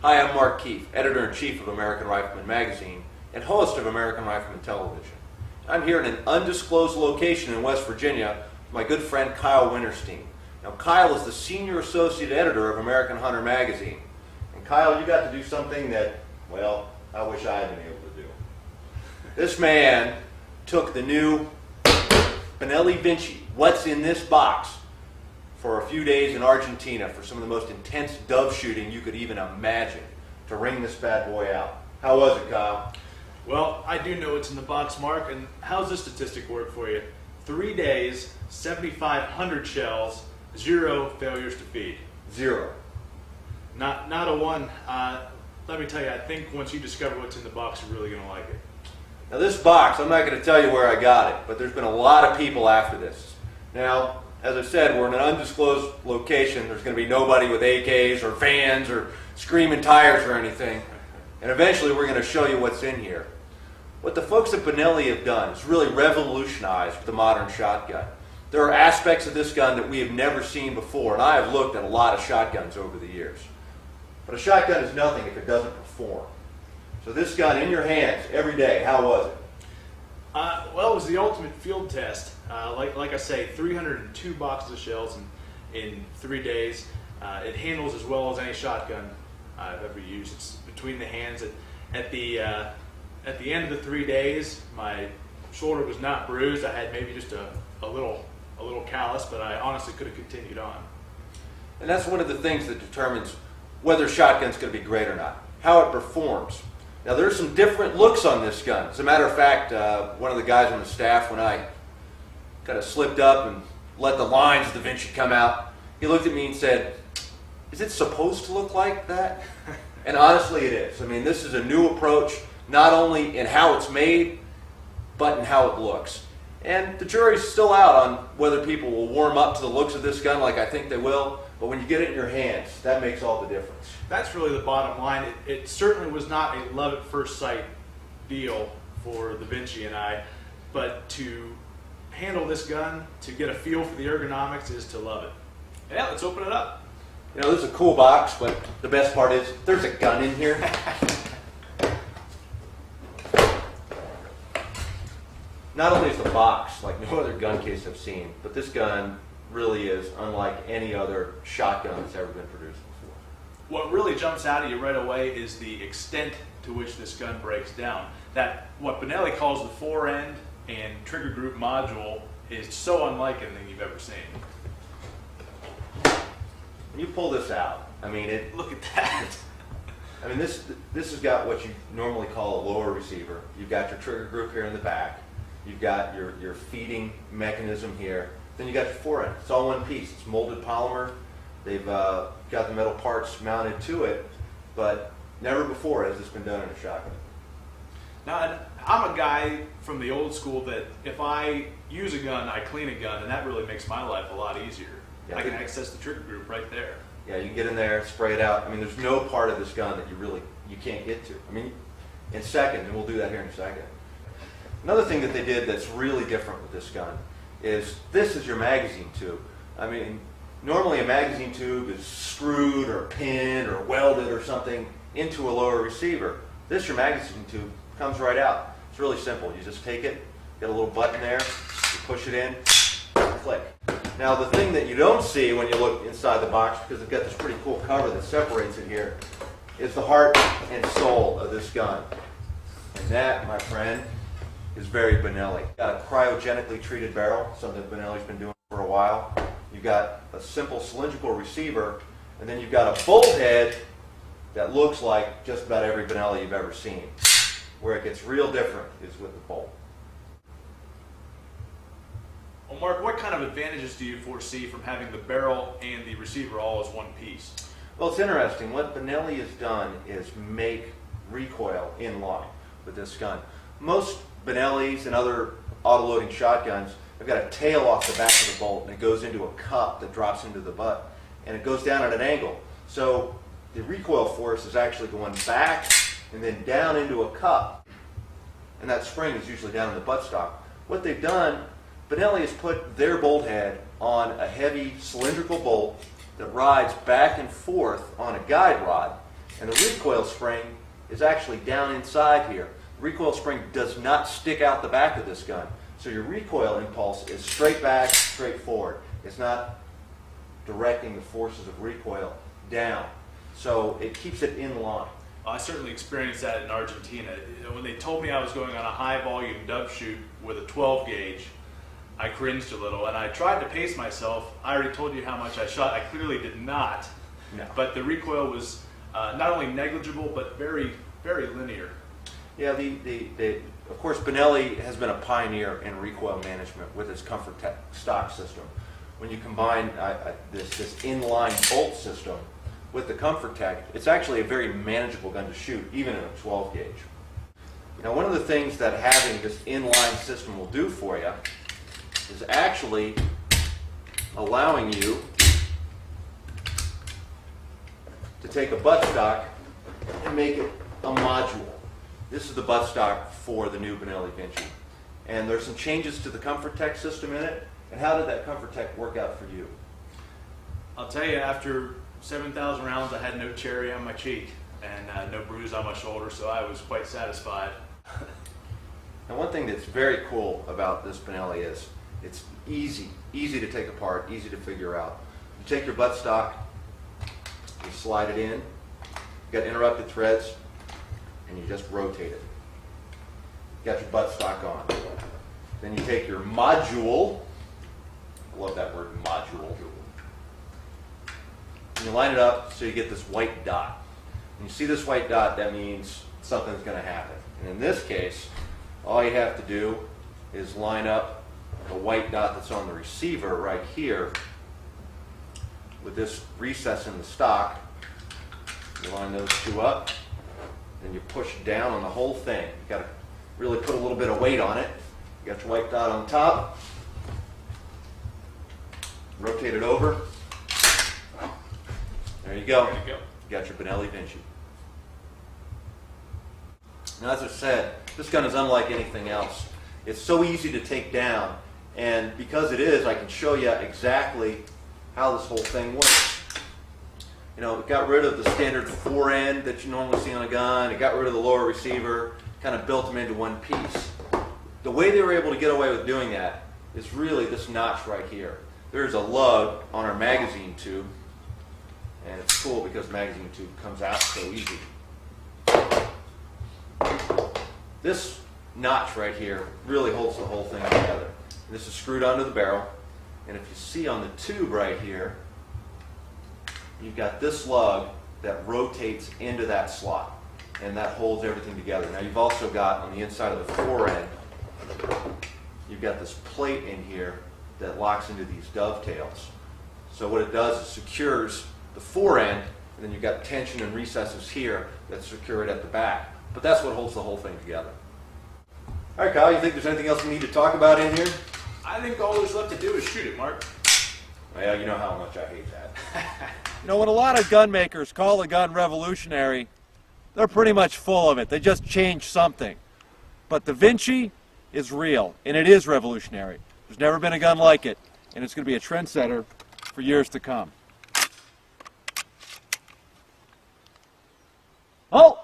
Hi, I'm Mark Keefe, Editor-in-Chief of American Rifleman Magazine and host of American Rifleman Television. I'm here in an undisclosed location in West Virginia with my good friend Kyle Winterstein. Now, Kyle is the Senior Associate Editor of American Hunter Magazine. And Kyle, you got to do something that, well, I wish I had been able to do. This man took the new Bineilli Finish, what's in this box, for a few days in Argentina for some of the most intense dove shooting you could even imagine to wring this bad boy out. How was it, Kyle? Well, I do know what's in the box, Mark, and how's this statistic work for you? 3 days, 7,500 shells, 0 failures to feed. 0. Not a one. Let me tell you, I think once you discover what's in the box, you're really going to like it. Now this box, I'm not going to tell you where I got it, but there's been a lot of people after this. Now, as I said, we're in an undisclosed location. There's going to be nobody with AKs or fans or screaming tires or anything. And eventually we're going to show you what's in here. What the folks at Bineilli have done is really revolutionized the modern shotgun. There are aspects of this gun that we have never seen before, and I have looked at a lot of shotguns over the years. But a shotgun is nothing if it doesn't perform. So this gun in your hands every day, how was it? Well, it was the ultimate field test. Like I say, 302 boxes of shells in 3 days. It handles as well as any shotgun I've ever used. It's between the hands. At the end of the 3 days, my shoulder was not bruised. I had maybe just a little callus, but I honestly could have continued on. And that's one of the things that determines whether a shotgun's going to be great or not, how it performs. Now, there's some different looks on this gun. As a matter of fact, one of the guys on the staff, when I kind of slipped up and let the lines of the Finish come out, he looked at me and said, "Is it supposed to look like that?" And honestly, it is. I mean, this is a new approach, not only in how it's made, but in how it looks. And the jury's still out on whether people will warm up to the looks of this gun like I think they will, but when you get it in your hands, that makes all the difference. That's really the bottom line. It certainly was not a love at first sight deal for the Finish and I, but to handle this gun, to get a feel for the ergonomics, is to love it. Yeah, let's open it up. You know, this is a cool box, but the best part is there's a gun in here. Not only is the box like no other gun case I've seen, but this gun really is unlike any other shotgun that's ever been produced before. What really jumps out at you right away is the extent to which this gun breaks down. That what Bineilli calls the fore-end and trigger group module is so unlike anything you've ever seen. When you pull this out, I mean, Look at that. I mean, this has got what you normally call a lower receiver. You've got your trigger group here in the back. You've got your feeding mechanism here. Then you got your fore-end. It's all one piece. It's molded polymer. They've got the metal parts mounted to it, but never before has this been done in a shotgun. Now, I'm a guy from the old school that if I use a gun, I clean a gun, and that really makes my life a lot easier. Yeah, I can access the trigger group right there. Yeah, you can get in there, spray it out. I mean, there's no part of this gun that you can't get to. I mean, in seconds, and we'll do that here in a second. Another thing that they did that's really different with this gun is this is your magazine tube. I mean, normally a magazine tube is screwed or pinned or welded or something into a lower receiver. This, your magazine tube, comes right out. It's really simple. You just take it, get a little button there, you push it in, click. Now, the thing that you don't see when you look inside the box, because it's got this pretty cool cover that separates it here, is the heart and soul of this gun. And that, my friend, is very Bineilli. You've got a cryogenically treated barrel, something that Bineilli's been doing for a while. You've got a simple cylindrical receiver, and then you've got a bolt head that looks like just about every Bineilli you've ever seen. Where it gets real different is with the bolt. Well, Mark, what kind of advantages do you foresee from having the barrel and the receiver all as one piece? Well, it's interesting. What Bineilli has done is make recoil in line with this gun. Most Bineillis and other autoloading shotguns have got a tail off the back of the bolt, and it goes into a cup that drops into the butt, and it goes down at an angle. So the recoil force is actually going back and then down into a cup, and that spring is usually down in the buttstock. What they've done, Bineilli has put their bolt head on a heavy cylindrical bolt that rides back and forth on a guide rod, And the recoil spring is actually down inside here. The recoil spring does not stick out the back of this gun. So your recoil impulse is straight back, straight forward. It's not directing the forces of recoil down. So it keeps it in line. I certainly experienced that in Argentina. When they told me I was going on a high volume dove shoot with a 12 gauge, I cringed a little and I tried to pace myself. I already told you how much I shot. I clearly did not. No. But the recoil was not only negligible, but very, very linear. Yeah, of course, Binnelli has been a pioneer in recoil management with its Comfort Tech stock system. When you combine this inline bolt system with the Comfort Tech, it's actually a very manageable gun to shoot, even in a 12 gauge. Now, one of the things that having this inline system will do for you is actually allowing you to take a buttstock and make it a module. This is the buttstock for the new Binnelli Vinci. And there's some changes to the Comfort Tech system in it. And how did that Comfort Tech work out for you? I'll tell you, after 7,000 rounds, I had no cherry on my cheek and no bruise on my shoulder, so I was quite satisfied. Now, one thing that's very cool about this Binnelli is it's easy to take apart, easy to figure out. You take your buttstock, you slide it in, you got interrupted threads, and you just rotate it. You got your buttstock on. Then you take your module, I love that word, module, and you line it up so you get this white dot. When you see this white dot, that means something's going to happen. And in this case, all you have to do is line up the white dot that's on the receiver right here with this recess in the stock. You line those two up, and you push down on the whole thing. You've got to really put a little bit of weight on it. You got your white dot on top. Rotate it over. There you go. There you go. You got your Binnelli Vinci. Now, as I said, this gun is unlike anything else. It's so easy to take down, and because it is, I can show you exactly how this whole thing works. You know, it got rid of the standard fore end that you normally see on a gun. It got rid of the lower receiver, kind of built them into one piece. The way they were able to get away with doing that is really this notch right here. There's a lug on our magazine tube, and it's cool because the magazine tube comes out so easy. This notch right here really holds the whole thing together. This is screwed onto the barrel, and if you see on the tube right here, you've got this lug that rotates into that slot, and that holds everything together. Now, you've also got on the inside of the fore end, you've got this plate in here that locks into these dovetails. So what it does is secures the fore end, and then you've got tension and recesses here that secure it at the back. But that's what holds the whole thing together. All right, Kyle, you think there's anything else we need to talk about in here? I think all there's left to do is shoot it, Mark. Well, you know how much I hate that. You know, when a lot of gun makers call a gun revolutionary, they're pretty much full of it. They just change something. But the Vinci is real, and it is revolutionary. There's never been a gun like it, and it's going to be a trendsetter for years to come. Oh!